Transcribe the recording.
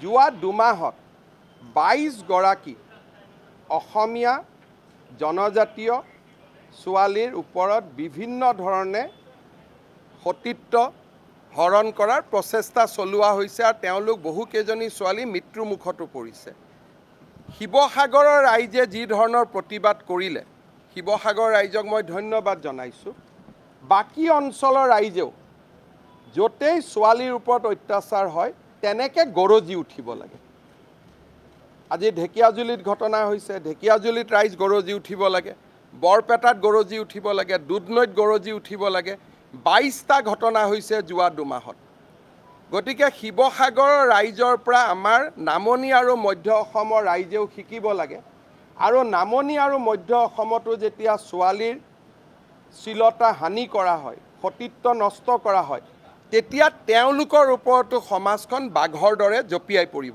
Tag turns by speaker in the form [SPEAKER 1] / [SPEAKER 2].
[SPEAKER 1] যোৱা দুমাহত 22 গৰাকী অসমীয়া জনজাতীয় ছোৱালীৰ ওপৰত বিভিন্ন ধৰণে সতীত্ব হৰণ কৰাৰ প্ৰচেষ্টা চলোৱা হৈছে আৰু তেওঁলোক বহুকেইজনী ছোৱালী মৃত্যুমুখতো পৰিছে। শিৱসাগৰৰ ৰাইজে যি ধৰণৰ প্ৰতিবাদ কৰিলে, শিৱসাগৰ ৰাইজক মই ধন্যবাদ জনাইছোঁ। বাকী অঞ্চলৰ ৰাইজেও য'তেই ছোৱালীৰ ওপৰত অত্যাচাৰ হয় তেনেকৈ গৰজি উঠিব লাগে। আজি ঢেকীয়াজুলিত ঘটনা হৈছে, ঢেকীয়াজুলিত ৰাইজ গৰজি উঠিব লাগে, বৰপেটাত গৰজি উঠিব লাগে, দুধনৈত গৰজি উঠিব লাগে। 22টা ঘটনা হৈছে যোৱা দুমাহত। গতিকে শিৱসাগৰৰ ৰাইজৰ পৰা আমাৰ নামনি আৰু মধ্য অসমৰ ৰাইজেও শিকিব লাগে। আৰু নামনি আৰু মধ্য অসমতো যেতিয়া ছোৱালীৰ শ্লীলতা হানি কৰা হয়, সতীত্ব নষ্ট কৰা হয়, তেতিয়া তেওঁলোকৰ ওপৰতো সমাজখন বাঘৰ দৰে জঁপিয়াই পৰিব